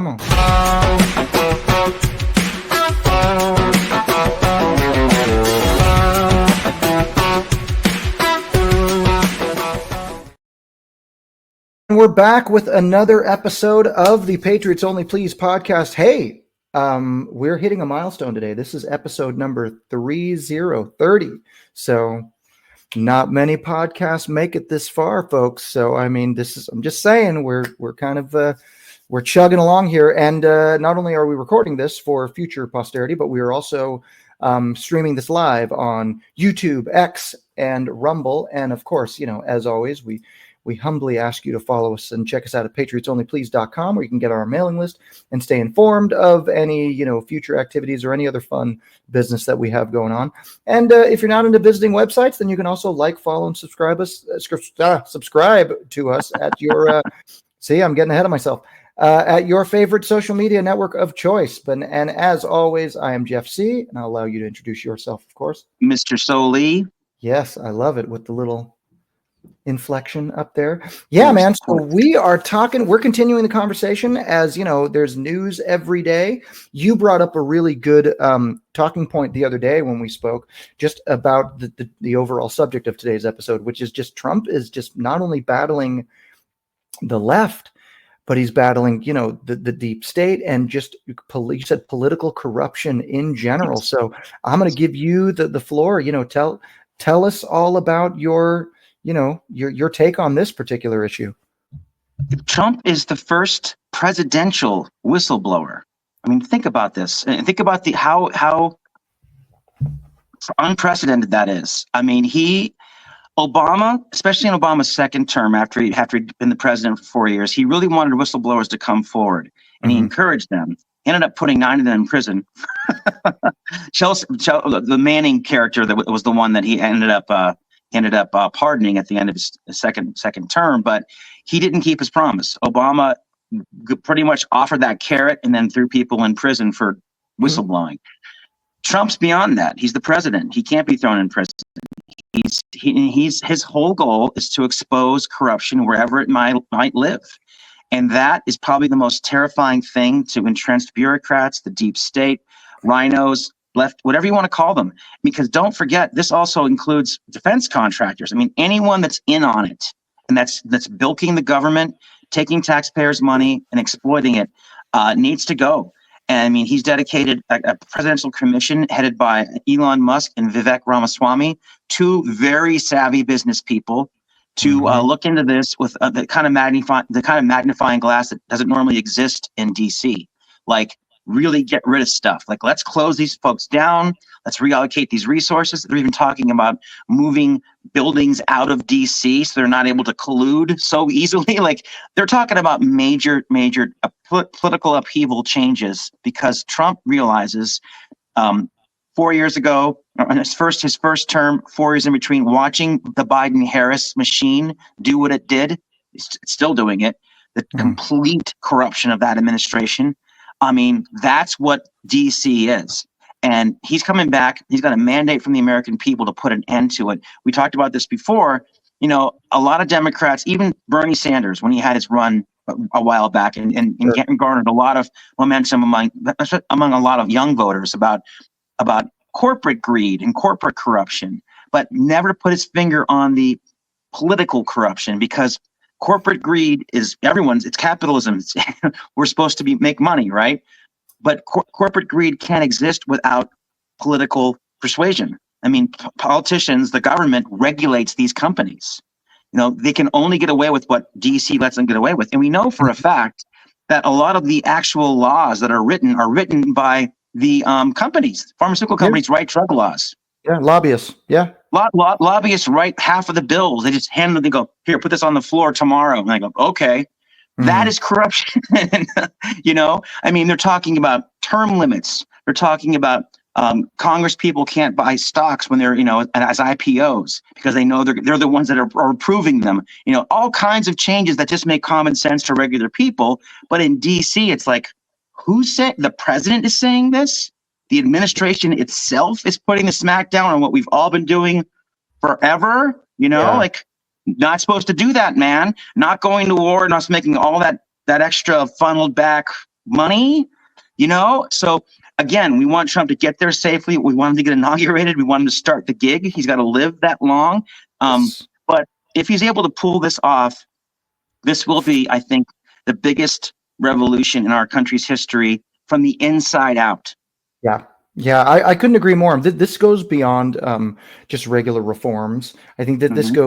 Come on. And we're back with another episode of the Patriots Only Please podcast. Hey, we're hitting a milestone today. This is episode number 30. So not many podcasts make it this far, folks. So I mean, I'm just saying we're kind of we're chugging along here. And not only are we recording this for future posterity, but we are also streaming this live on YouTube, X, and Rumble. And of course, you know, as always, we humbly ask you to follow us and check us out at patriotsonlyplease.com, where you can get our mailing list and stay informed of any, you know, future activities or any other fun business that we have going on. And if you're not into visiting websites, then you can also like, follow, and subscribe to us at your see, I'm getting ahead of myself. At your favorite social media network of choice. And as always, I am Jeff C., and I'll allow you to introduce yourself, of course. Mr. Soli. Yes, I love it with the little inflection up there. Yeah, man. So we're continuing the conversation. As you know, there's news every day. You brought up a really good talking point the other day when we spoke just about the overall subject of today's episode, which is just Trump is just not only battling the left, but he's battling, you know, the deep state and just you said political corruption in general. So I'm going to give you the floor. You know, tell us all about your take on this particular issue. Trump is the first presidential whistleblower. I mean, think about this, and think about how unprecedented that is. I mean, Obama, especially in Obama's second term, after he'd been the president for 4 years, he really wanted whistleblowers to come forward, and he encouraged them. He ended up putting 9 of them in prison. The Manning character that was the one that he ended up pardoning at the end of his second term, but he didn't keep his promise. Obama pretty much offered that carrot and then threw people in prison for whistleblowing. Trump's beyond that. He's the president. He can't be thrown in prison. His whole goal is to expose corruption wherever it might live. And that is probably the most terrifying thing to entrenched bureaucrats, the deep state, rhinos, left, whatever you want to call them. Because don't forget, this also includes defense contractors. I mean, anyone that's in on it and that's bilking the government, taking taxpayers' money and exploiting it needs to go. And I mean, he's dedicated a presidential commission headed by Elon Musk and Vivek Ramaswamy, 2 very savvy business people, to look into this with the kind of magnifying glass that doesn't normally exist in DC. Like, really get rid of stuff. Like, let's close these folks down. Let's reallocate these resources. They're even talking about moving buildings out of DC so they're not able to collude so easily. Like, they're talking about major political upheaval changes because Trump realizes 4 years ago, his first term, 4 years in between, watching the Biden-Harris machine do what it did, it's still doing it, the complete corruption of that administration. I mean, that's what DC is. And he's coming back. He's got a mandate from the American people to put an end to it. We talked about this before. You know, a lot of Democrats, even Bernie Sanders, when he had his run a while back and garnered a lot of momentum among a lot of young voters about corporate greed and corporate corruption, but never put his finger on the political corruption, because corporate greed is it's capitalism. We're supposed to make money, right? But corporate greed can't exist without political persuasion. I mean, politicians, the government regulates these companies. You know, they can only get away with what DC lets them get away with. And we know for a fact that a lot of the actual laws that are written by the companies. Pharmaceutical companies write drug laws. Yeah, lobbyists. Yeah. Lobbyists write half of the bills. They just hand them, they go, here, put this on the floor tomorrow. And I go, okay. That is corruption. You know, I mean, they're talking about term limits. They're talking about Congress people can't buy stocks when they're, you know, as IPOs, because they know they're the ones that are approving them. You know, all kinds of changes that just make common sense to regular people. But in DC, it's like, who's saying? The president is saying this? The administration itself is putting the smackdown on what we've all been doing forever. You know, like, not supposed to do that, man. Not going to war, not making all that extra funneled back money, So again, we want Trump to get there safely. We want him to get inaugurated. We want him to start the gig. He's got to live that long. Yes. But if he's able to pull this off, this will be, I think, the biggest revolution in our country's history from the inside out. Yeah. Yeah, I couldn't agree more. This goes beyond just regular reforms. I think that this goes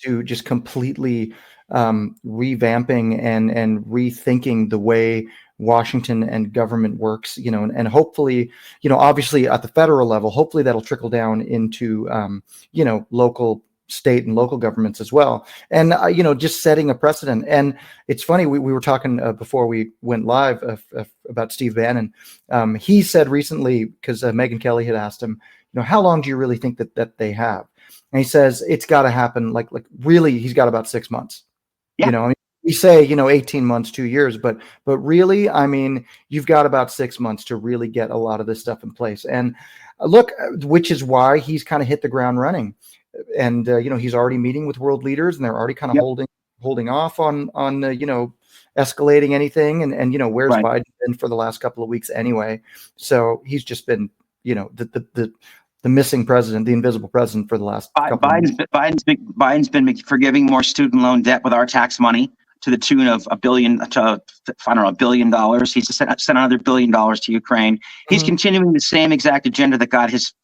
to just completely revamping and rethinking the way Washington and government works, and hopefully, obviously at the federal level, hopefully that'll trickle down into, local, state and local governments as well. And, just setting a precedent. And it's funny, we were talking before we went live about Steve Bannon. He said recently, because Megyn Kelly had asked him, how long do you really think that they have? And he says, it's got to happen. Like really, he's got about 6 months. Yeah. We say, 18 months, 2 years, but really, you've got about 6 months to really get a lot of this stuff in place. And look, which is why he's kind of hit the ground running. And, he's already meeting with world leaders, and they're already kind of holding off on escalating anything. And where's Biden been for the last couple of weeks anyway? So he's just been, the missing president, the invisible president for the last couple of months. Biden's been forgiving more student loan debt with our tax money to the tune of $1 billion. He's sent another $1 billion to Ukraine. He's continuing the same exact agenda that got his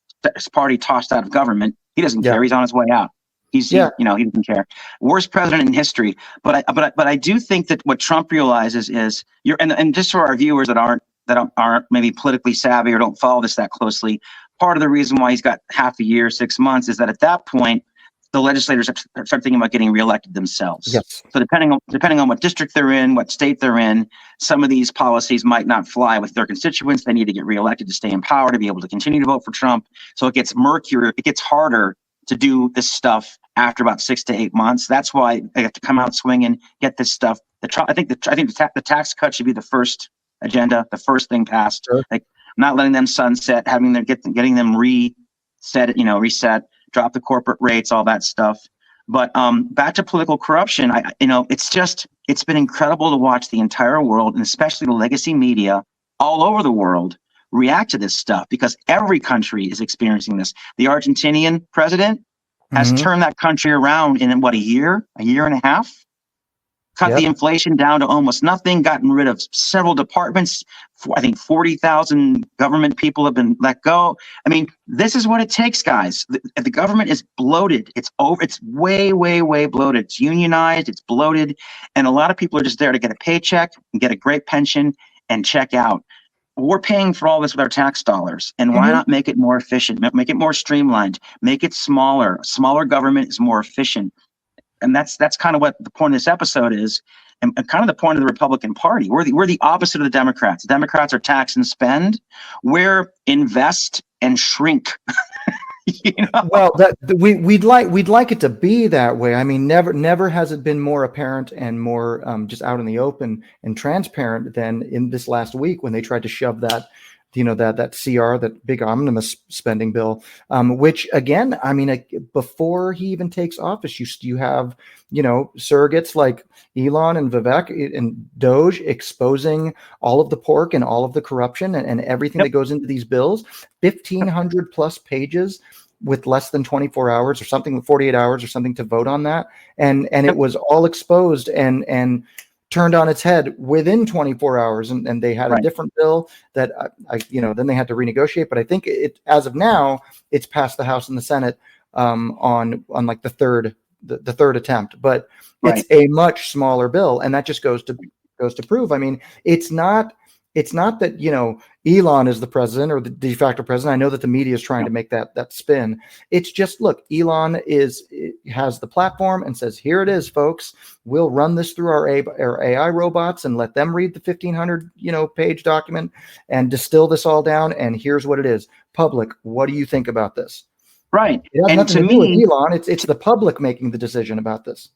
party tossed out of government. He doesn't care. He's on his way out. He doesn't care. Worst president in history. But I do think that what Trump realizes is and just for our viewers that aren't maybe politically savvy or don't follow this that closely, part of the reason why he's got half a year, 6 months, is that at that point, the legislators start thinking about getting reelected themselves. Yes. So depending on what district they're in, what state they're in, some of these policies might not fly with their constituents. They need to get reelected to stay in power, to be able to continue to vote for Trump. So it gets murkier. It gets harder to do this stuff after about 6 to 8 months. That's why they have to come out swinging, get this stuff. I think the tax cut should be the first agenda, the first thing passed. Sure. Like not letting them sunset, getting them reset, drop the corporate rates, all that stuff. But back to political corruption, it's been incredible to watch the entire world, and especially the legacy media all over the world, react to this stuff, because every country is experiencing this. The Argentinian president has turned that country around in a year and a half. Cut the inflation down to almost nothing, gotten rid of several departments. I think 40,000 government people have been let go. This is what it takes, guys. The government is bloated. It's way, way, way bloated. It's unionized, it's bloated. And a lot of people are just there to get a paycheck and get a great pension and check out. We're paying for all this with our tax dollars. And why not make it more efficient, make it more streamlined, make it smaller? Smaller government is more efficient. And that's kind of what the point of this episode is, and kind of the point of the Republican Party. We're the opposite of the Democrats. The Democrats are tax and spend. We're invest and shrink. Well, we'd like it to be that way. Never has it been more apparent and more just out in the open and transparent than in this last week when they tried to shove that. That CR, that big omnibus spending bill, which again, before he even takes office, you have, surrogates like Elon and Vivek and Doge exposing all of the pork and all of the corruption and everything that goes into these bills, 1,500 plus pages with less than 24 hours or something, 48 hours or something to vote on that. And it was all exposed and turned on its head within 24 hours, and they had a different bill that then they had to renegotiate. But I think as of now, it's passed the House and the Senate on like the third attempt. But it's a much smaller bill, and that just goes to prove. It's not that Elon is the president or the de facto president. I know that the media is trying to make that spin. It's just, look, Elon has the platform and says, here it is, folks. We'll run this through our AI robots and let them read the 1,500 page document and distill this all down. And here's what it is. Public, what do you think about this? Right. It has nothing to do with Elon. It's the public making the decision about this.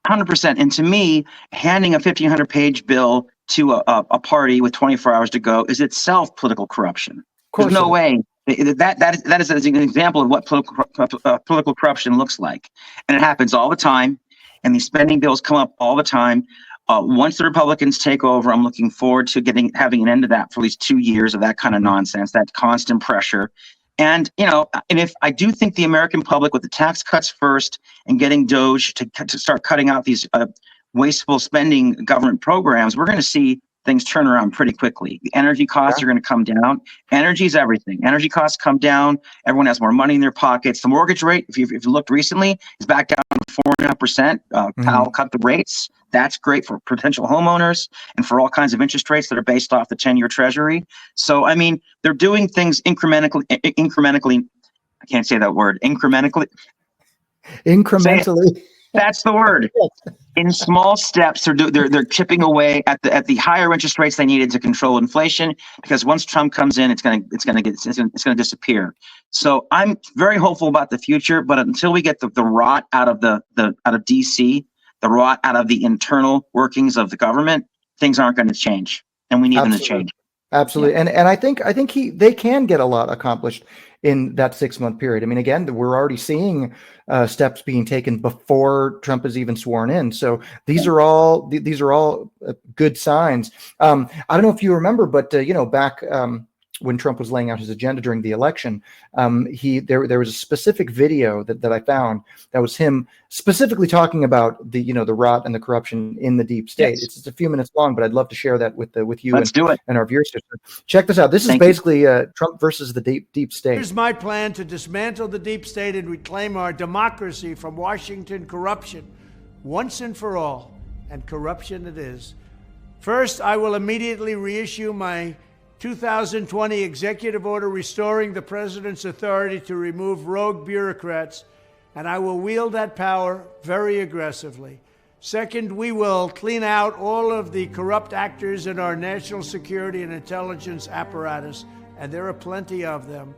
100%. And to me, handing a 1,500 page bill to a party with 24 hours to go is itself political corruption. There's no way. That is an example of what political corruption looks like. And it happens all the time. And these spending bills come up all the time. Once the Republicans take over, I'm looking forward to having an end to that for at least 2 years of that kind of nonsense, that constant pressure. And, and if I do think the American public, with the tax cuts first and getting DOGE to start cutting out these wasteful spending government programs, we're going to see things turn around pretty quickly. The energy costs are going to come down. Energy is everything. Energy costs come down. Everyone has more money in their pockets. The mortgage rate, if you looked recently, is back down to 4.5%. Powell cut the rates. That's great for potential homeowners and for all kinds of interest rates that are based off the 10-year Treasury. So, I mean, they're doing things incrementally. I can't say that word. Incrementally. That's the word. In small steps, they're chipping away at the higher interest rates they needed to control inflation. Because once Trump comes in, it's going to disappear. So I'm very hopeful about the future. But until we get the rot out of out of DC, the rot out of the internal workings of the government, things aren't going to change, and we need them to change. Absolutely. Yeah. And I think they can get a lot accomplished in that 6-month period. I mean, again, we're already seeing steps being taken before Trump is even sworn in. So these are all good signs. I don't know if you remember, but back when Trump was laying out his agenda during the election, there was a specific video that I found that was him specifically talking about the rot and the corruption in the deep state. Yes. It's just a few minutes long, but I'd love to share that with you and our viewers. Check this out. This is basically Trump versus the deep state. Here's my plan to dismantle the deep state and reclaim our democracy from Washington corruption once and for all, and corruption it is. First, I will immediately reissue my 2020 executive order restoring the president's authority to remove rogue bureaucrats, and I will wield that power very aggressively. Second, we will clean out all of the corrupt actors in our national security and intelligence apparatus, and there are plenty of them.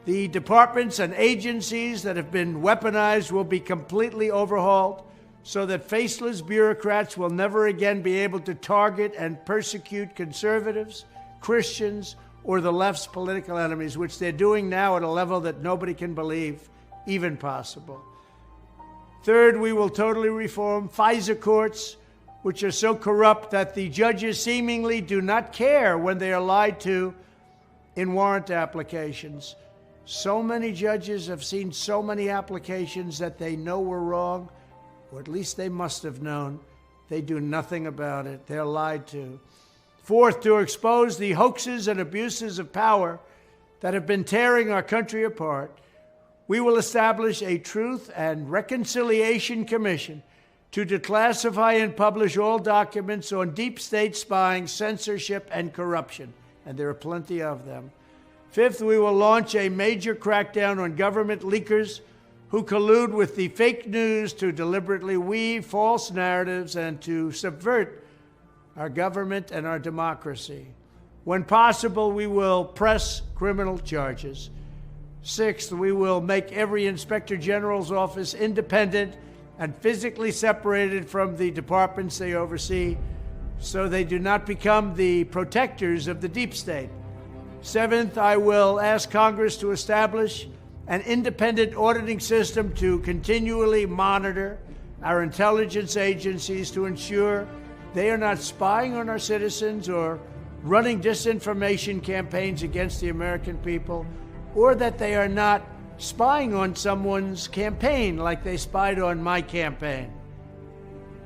The departments and agencies that have been weaponized will be completely overhauled so that faceless bureaucrats will never again be able to target and persecute conservatives, Christians, or the left's political enemies, which they're doing now at a level that nobody can believe even possible. Third, we will totally reform FISA courts, which are so corrupt that the judges seemingly do not care when they are lied to in warrant applications. So many judges have seen so many applications that they know were wrong, or at least they must have known. They do nothing about it. They're lied to. Fourth, to expose the hoaxes and abuses of power that have been tearing our country apart, we will establish a Truth and Reconciliation Commission to declassify and publish all documents on deep state spying, censorship, and corruption, and there are plenty of them. Fifth, we will launch a major crackdown on government leakers who collude with the fake news to deliberately weave false narratives and to subvert our government and our democracy. When possible, we will press criminal charges. Sixth, we will make every Inspector General's office independent and physically separated from the departments they oversee so they do not become the protectors of the deep state. Seventh, I will ask Congress to establish an independent auditing system to continually monitor our intelligence agencies to ensure they are not spying on our citizens or running disinformation campaigns against the American people, or that they are not spying on someone's campaign like they spied on my campaign.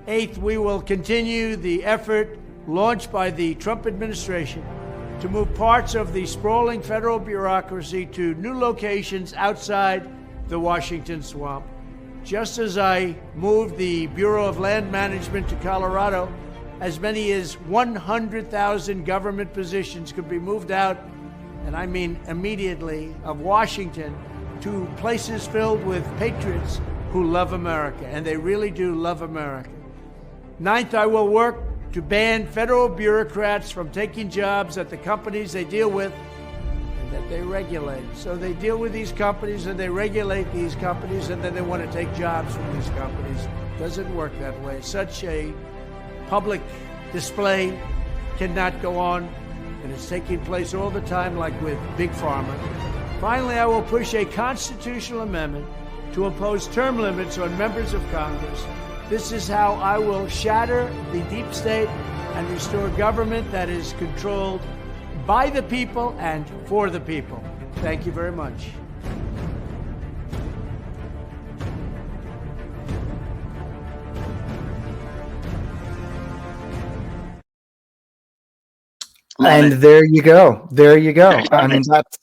Eighth, we will continue the effort launched by the Trump administration to move parts of the sprawling federal bureaucracy to new locations outside the Washington swamp. Just as I moved the Bureau of Land Management to Colorado, as many as 100,000 government positions could be moved out, and I mean immediately, of Washington to places filled with patriots who love America, and they really do love America. Ninth, I will work to ban federal bureaucrats from taking jobs at the companies they deal with and that they regulate. So they deal with these companies and they regulate these companies, and then they want to take jobs from these companies. Doesn't work that way. Such a public display cannot go on, and it's taking place all the time, like with Big Pharma. Finally, I will push a constitutional amendment to impose term limits on members of Congress This is how I will shatter the deep state and restore government that is controlled by the people and for the people. Thank you very much. And there you go. There you go. I mean, that's,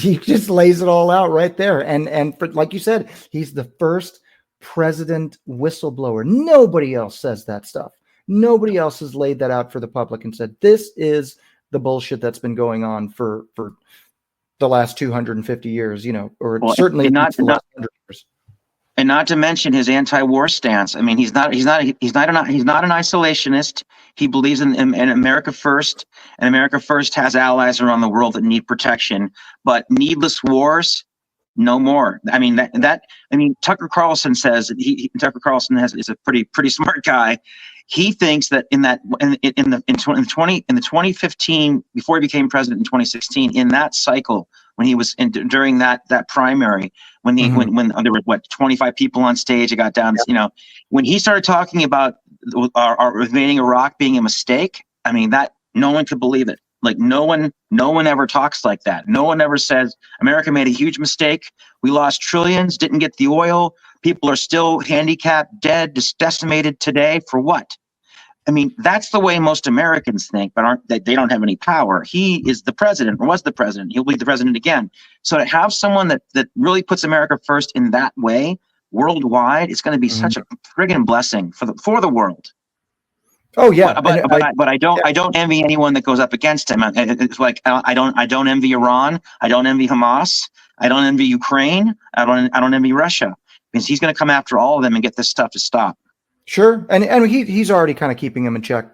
he just lays it all out right there. And for, like you said, he's the first president whistleblower. Nobody else says that stuff. Nobody else has laid that out for the public and said, this is the bullshit that's been going on for the last 250 years, you know, or certainly not, the last 100 years. And not to mention his anti-war stance. I mean, he's not an isolationist. He believes in America first, and America first has allies around the world that need protection. But needless wars, no more. I mean Tucker Carlson says Tucker Carlson is a pretty smart guy. He thinks that in the 2015, before he became president in 2016, in that cycle, when he was during that primary, when there were 25 people on stage, it got down, you know, when he started talking about our invading Iraq being a mistake, I mean, that no one could believe it. Like no one ever talks like that. No one ever says America made a huge mistake. We lost trillions, didn't get the oil. People are still handicapped, dead, decimated today for what? I mean, that's the way most Americans think, but they don't have any power. He is the president, or was the president. He'll be the president again. So to have someone that really puts America first in that way worldwide, it's going to be such a friggin' blessing for the world. Oh yeah, but I don't envy anyone that goes up against him. It's like I don't envy Iran. I don't envy Hamas. I don't envy Ukraine. I don't envy Russia, because he's going to come after all of them and get this stuff to stop. Sure, and he's already kind of keeping him in check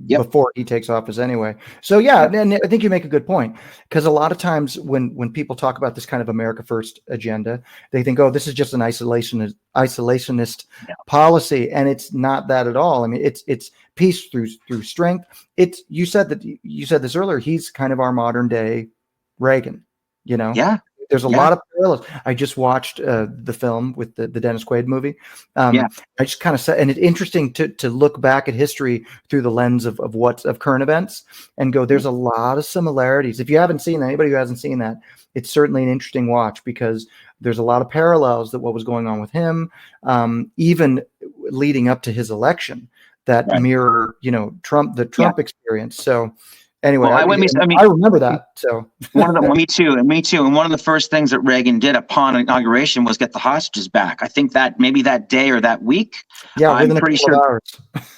before he takes office anyway. So yeah, and I think you make a good point, because a lot of times when people talk about this kind of America First agenda, they think, oh, this is just an isolationist policy, and it's not that at all. I mean, it's peace through strength. You said this earlier. He's kind of our modern day Reagan. You know, there's a lot of parallels. I just watched the film with the Dennis Quaid movie. I just kind of said, and it's interesting to look back at history through the lens of current events and go, there's a lot of similarities. If you haven't seen that, anybody who hasn't seen that, it's certainly an interesting watch, because there's a lot of parallels that what was going on with him, even leading up to his election, that mirror, you know, Trump experience. So anyway, I remember that. So me too. And one of the first things that Reagan did upon inauguration was get the hostages back. I think that maybe that day or that week. Yeah, I'm pretty sure.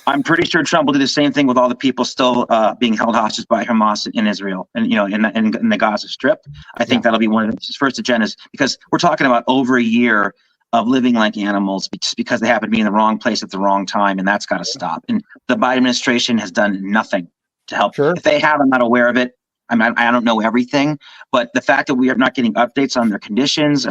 I'm pretty sure Trump will do the same thing with all the people still being held hostage by Hamas in Israel and, you know, in the Gaza Strip. I think that'll be one of his first agendas, because we're talking about over a year of living like animals just because they happen to be in the wrong place at the wrong time, and that's got to stop. And the Biden administration has done nothing to help. Sure. If they have, I'm not aware of it. I don't know everything, but the fact that we are not getting updates on their conditions,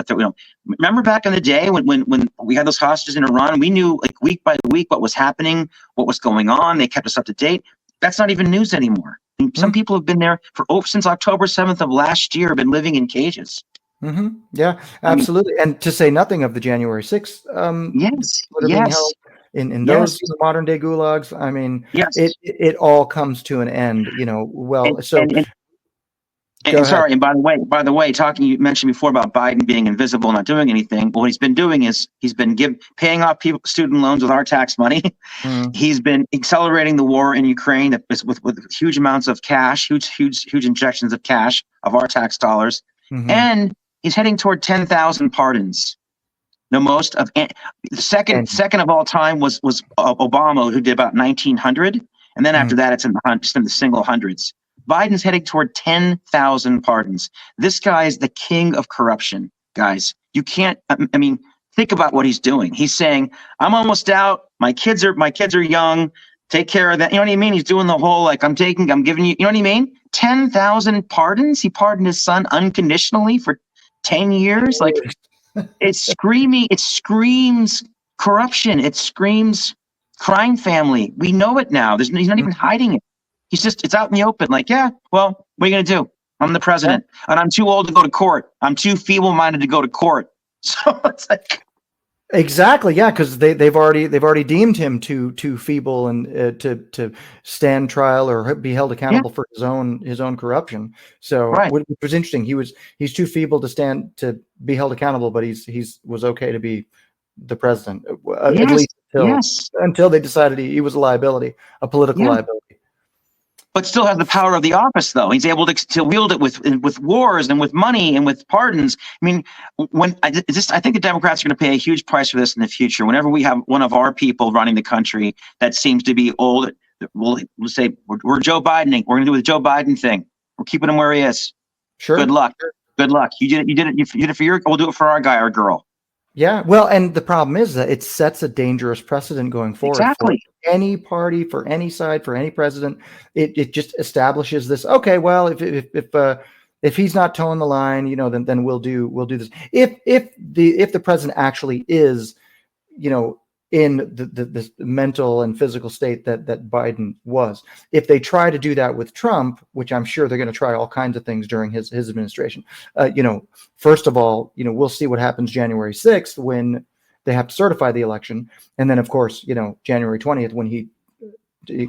remember back in the day when we had those hostages in Iran, we knew like week by week what was happening, what was going on. They kept us up to date. That's not even news anymore. I mean, some people have been there since October 7th of last year, been living in cages. Yeah, absolutely. And to say nothing of the January 6th. Yes. In those modern day gulags, I mean, it all comes to an end, you know. Well, sorry. And by the way, you mentioned before about Biden being invisible, not doing anything. What he's been doing is he's been paying off student loans with our tax money. He's been accelerating the war in Ukraine with huge amounts of cash, huge injections of cash of our tax dollars, and he's heading toward 10,000 pardons. The most of the second of all time was Obama, who did about 1,900, and then after that, it's in the single hundreds. Biden's heading toward 10,000 pardons. This guy is the king of corruption, guys. You can't. I mean, think about what he's doing. He's saying, "I'm almost out. My kids are young. Take care of that." You know what I mean? He's doing the whole I'm giving you. You know what I mean? 10,000 pardons. He pardoned his son unconditionally for 10 years. Like, it's screaming. It screams corruption. It screams crime family. We know it now. He's not even hiding it. It's out in the open. Like, yeah, well, what are you going to do? I'm the president, and I'm too old to go to court. I'm too feeble-minded to go to court. So it's like, Exactly, yeah, because they've already deemed him too feeble and to stand trial or be held Yeah, accountable for his own corruption. So, right. which was interesting. He's too feeble to be held accountable, but he's was okay to be the president, at Yes, least yes, until they decided he was a liability, a political yeah. liability. But still has the power of the office, though. He's able to wield it with wars and with money and with pardons. I mean, I think the Democrats are going to pay a huge price for this in the future. Whenever we have one of our people running the country that seems to be old, we'll say we're Joe Bidening. We're going to do the Joe Biden thing. We're keeping him where he is. Sure. Good luck. Good luck. You did it. You did it. You did it for your. We'll do it for our guy or girl. Yeah, well, and the problem is that it sets a dangerous precedent going forward for Exactly. any party, for any side, for any president. It just establishes this. Okay, well, if he's not towing the line, then we'll do this. If the president actually is, in the mental and physical state that Biden was. If they try to do that with Trump, which I'm sure they're going to try all kinds of things during his administration, first of all, we'll see what happens January 6th when they have to certify the election, and then of course, January 20th when he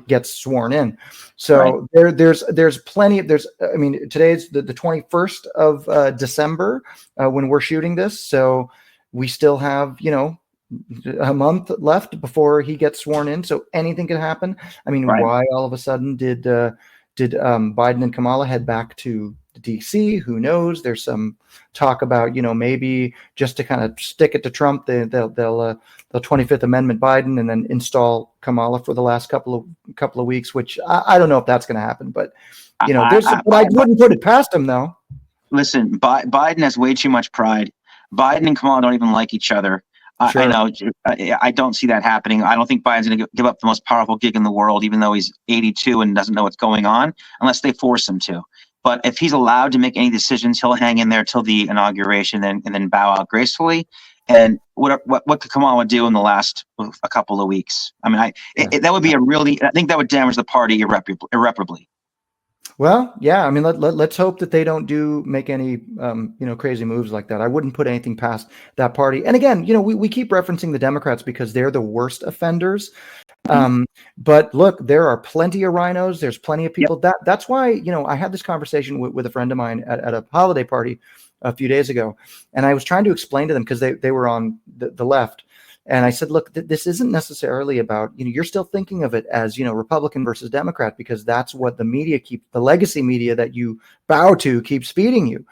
gets sworn in. So right. there's plenty of I mean, today's the 21st of December when we're shooting this, so we still have a month left before he gets sworn in, so anything can happen. I mean, Right. Why all of a sudden did Biden and Kamala head back to DC? Who knows? There's some talk about maybe just to kind of stick it to Trump, they'll 25th Amendment Biden and then install Kamala for the last couple of weeks, which I don't know if that's going to happen, but I wouldn't put it past him though. Listen, Biden has way too much pride. Biden and Kamala don't even like each other. Sure. I know. I don't see that happening. I don't think Biden's going to give up the most powerful gig in the world, even though he's 82 and doesn't know what's going on, unless they force him to. But if he's allowed to make any decisions, he'll hang in there till the inauguration and then bow out gracefully. And what could Kamala do in the last a couple of weeks? I mean, that would be I think that would damage the party irreparably. Well, yeah, I mean, let's hope that they don't make any, crazy moves like that. I wouldn't put anything past that party. And again, we keep referencing the Democrats because they're the worst offenders. But look, there are plenty of rhinos. There's plenty of people. Yep. That's why, I had this conversation with a friend of mine at a holiday party a few days ago. And I was trying to explain to them because they were on the left. And I said, look, this isn't necessarily about, you're still thinking of it as, Republican versus Democrat, because that's what the legacy media that you bow to keeps feeding you.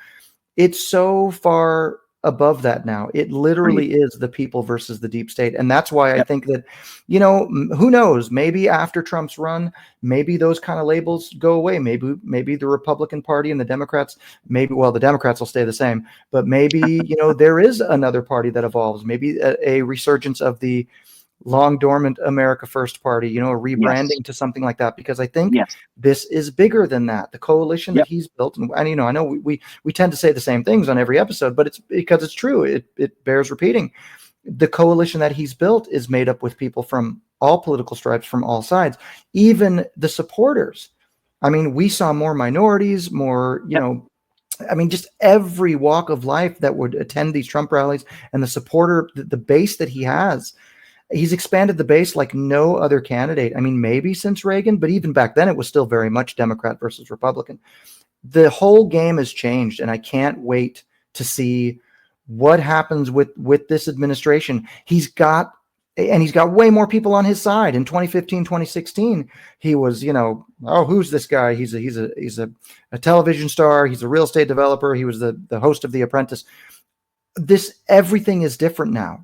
It's so far above that now. It literally is the people versus the deep state. And that's why I think that, who knows, maybe after Trump's run, maybe those kind of labels go away. Maybe the Republican Party and the Democrats, the Democrats will stay the same, but maybe, there is another party that evolves, maybe a resurgence of the long dormant America First Party, a rebranding to something like that, because I think this is bigger than that. The coalition that he's built, and I know we tend to say the same things on every episode, but it's because it's true. It bears repeating. The coalition that he's built is made up with people from all political stripes, from all sides, even the supporters. I mean, we saw more minorities, more, just every walk of life that would attend these Trump rallies, and the base that he has. He's expanded the base like no other candidate. I mean, maybe since Reagan, but even back then it was still very much Democrat versus Republican. The whole game has changed, and I can't wait to see what happens with this administration. He's got way more people on his side. In 2015, 2016, he was, who's this guy? He's a television star. He's a real estate developer. He was the host of The Apprentice. Everything is different now.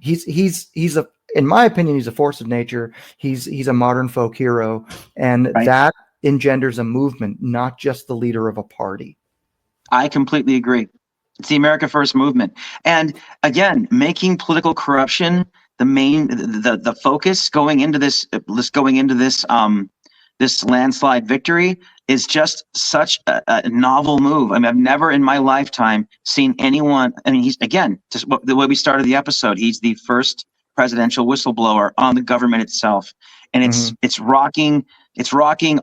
In my opinion, he's a force of nature. He's a modern folk hero, and that engenders a movement, not just the leader of a party. I completely agree. It's the America First movement, and again, making political corruption the focus going into this this landslide victory is just such a novel move. I mean, I've never in my lifetime seen anyone. I mean, he's again just the way we started the episode. He's the first presidential whistleblower on the government itself, and it's rocking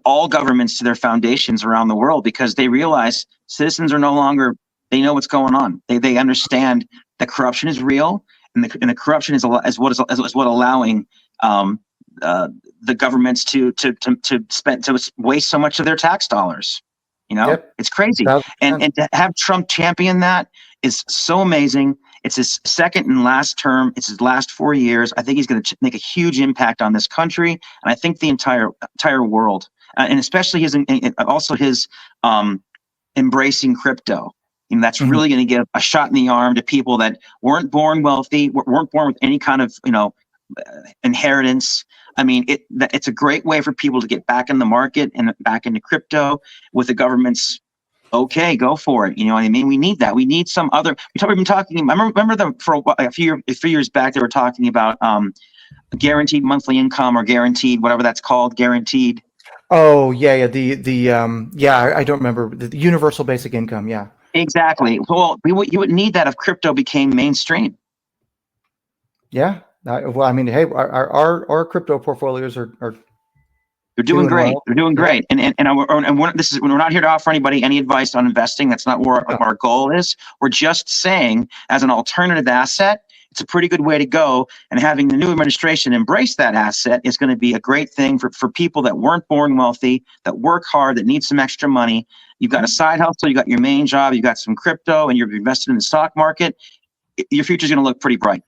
all governments to their foundations around the world, because they realize citizens are no longer, they know what's going on. They understand that corruption is real, and the corruption is what allowing the governments to waste so much of their tax dollars. Yep. It's crazy. 1,000%. And to have Trump champion that is so amazing. It's his second and last term. It's his last 4 years. I think he's going to make a huge impact on this country, and I think the entire world, and especially his embracing crypto. That's really going to give a shot in the arm to people that weren't born wealthy, weren't born with any kind of inheritance. I mean, it's a great way for people to get back in the market and back into crypto with the government's okay, go for it. You know what I mean? We need that. We need some other. We've been talking. I remember for a few years back, they were talking about guaranteed monthly income or guaranteed whatever that's called, guaranteed. Oh yeah, I don't remember the universal basic income. Yeah, exactly. Well, you would need that if crypto became mainstream. Yeah. Well, I mean, hey, our crypto portfolios are they're doing great. Well. They're doing great. And we're not here to offer anybody any advice on investing. That's not what our goal is. We're just saying, as an alternative asset, it's a pretty good way to go. And having the new administration embrace that asset is going to be a great thing for people that weren't born wealthy, that work hard, that need some extra money. You've got a side hustle, you got your main job, you got some crypto, and you're invested in the stock market. Your future's going to look pretty bright.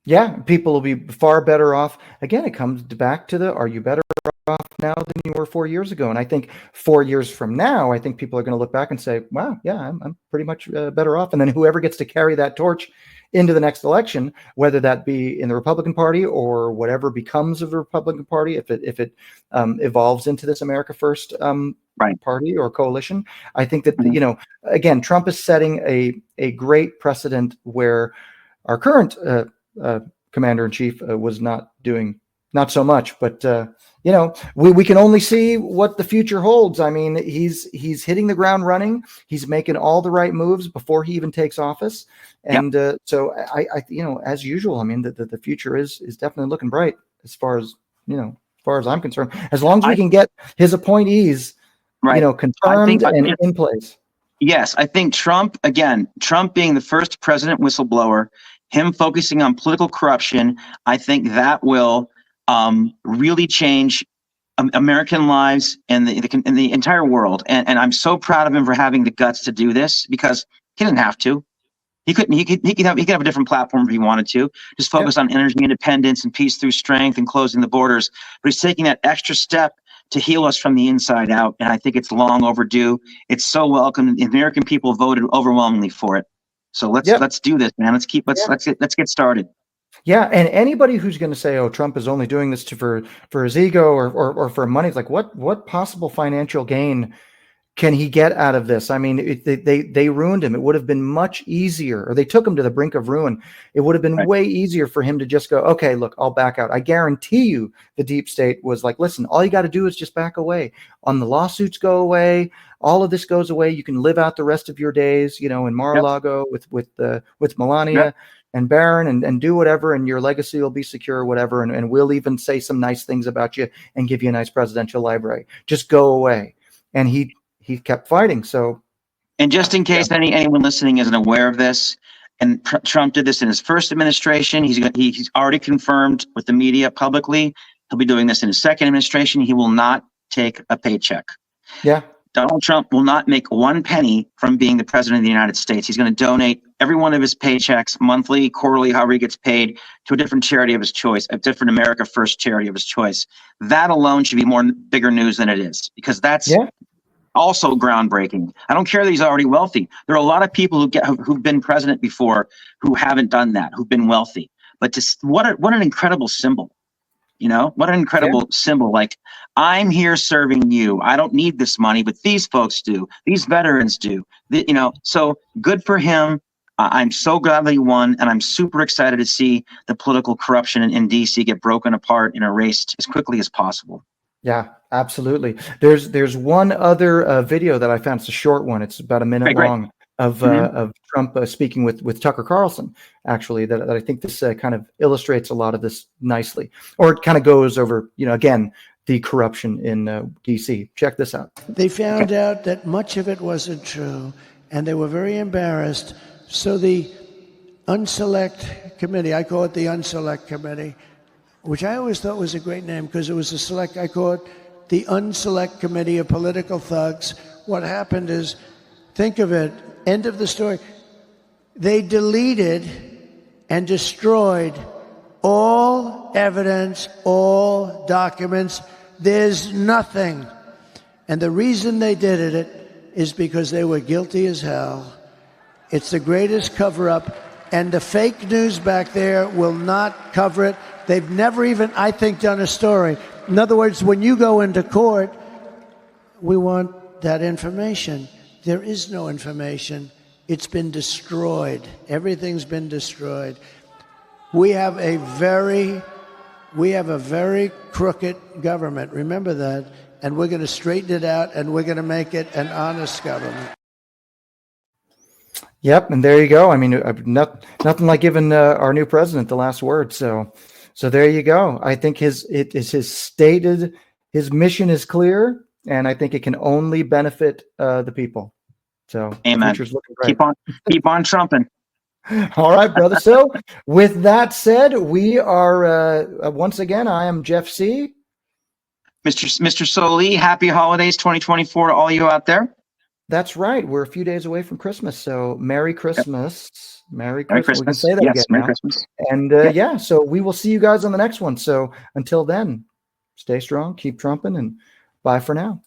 Yeah, people will be far better off. Again, it comes back to are you better off now than you were 4 years ago? And I think 4 years from now, I think people are going to look back and say, wow, yeah, I'm pretty much better off. And then whoever gets to carry that torch into the next election, whether that be in the Republican Party or whatever becomes of the Republican Party, if it evolves into this America First party or coalition, I think that, again, Trump is setting a great precedent where our current commander-in-chief was not so much, but we can only see what the future holds. I mean, he's hitting the ground running. He's making all the right moves before he even takes office. And so I as usual, I mean, the future is definitely looking bright as far as I'm concerned, as long as we can get his appointees, confirmed and in place. Yes. I think Trump being the first president whistleblower, him focusing on political corruption, I think that will really change American lives and the entire world. And I'm so proud of him for having the guts to do this, because he didn't have to. He could have a different platform if he wanted to, just focus on energy independence and peace through strength and closing the borders. But he's taking that extra step to heal us from the inside out. And I think it's long overdue. It's so welcome. The American people voted overwhelmingly for it. So let's do this, man. Let's get started. Yeah, and anybody who's going to say, "Oh, Trump is only doing this for his ego or for money," it's like, what possible financial gain can he get out of this? I mean, they ruined him. It would have been much easier, or they took him to the brink of ruin. It would have been way easier for him to just go, "Okay, look, I'll back out." I guarantee you, the deep state was like, "Listen, all you got to do is just back away. On the lawsuits go away. All of this goes away. You can live out the rest of your days, in Mar-a-Lago with Melania and Barron and do whatever, and your legacy will be secure, whatever. And we'll even say some nice things about you and give you a nice presidential library. Just go away." And he kept fighting. So, and just in case anyone listening isn't aware of this, and Trump did this in his first administration, he's already confirmed with the media publicly he'll be doing this in his second administration. He will not take a paycheck. Yeah. Donald Trump will not make one penny from being the president of the United States. He's going to donate every one of his paychecks, monthly, quarterly, however he gets paid, to a different charity of his choice, a different America First charity of his choice. That alone should be bigger news than it is, because that's also groundbreaking. I don't care that he's already wealthy. There are a lot of people who've been president before who haven't done that, who've been wealthy. But what an incredible symbol. What an incredible symbol. Like, I'm here serving you. I don't need this money, but these folks do. These veterans do. So good for him. I'm so glad that he won, and I'm super excited to see the political corruption in D.C. get broken apart and erased as quickly as possible. Yeah, absolutely. There's one other video that I found. It's a short one. It's about a minute long of Trump speaking with Tucker Carlson, actually, that I think this kind of illustrates a lot of this nicely, or it kind of goes over, again, the corruption in D.C. Check this out. They found out that much of it wasn't true, and they were very embarrassed. So the Unselect Committee. I call it the Unselect Committee, which I always thought was a great name because it was a select. I call it the Unselect Committee of Political Thugs. What happened is, think of it, end of the story. They deleted and destroyed all evidence, all documents. There's nothing. And the reason they did it is because they were guilty as hell. It's the greatest cover-up, and the fake news back there will not cover it. They've never even, I think, done a story. In other words, when you go into court, we want that information. There is no information. It's been destroyed. Everything's been destroyed. We have a very crooked government. Remember that. And we're going to straighten it out, and we're going to make it an honest government. Yep, and there you go. I mean, nothing like giving our new president the last word. So there you go. I think his mission is clear, and I think it can only benefit the people. So amen. The future's looking great. Keep on trumping. All right, brother. So with that said, we are once again. I am Jeff C. Mr. Soli, happy holidays 2024 to all you out there. That's right. We're a few days away from Christmas, so Merry Christmas. Yep. Merry Christmas. We can say that yes, again Merry now. Christmas. And so we will see you guys on the next one. So until then, stay strong, keep trumping, and bye for now.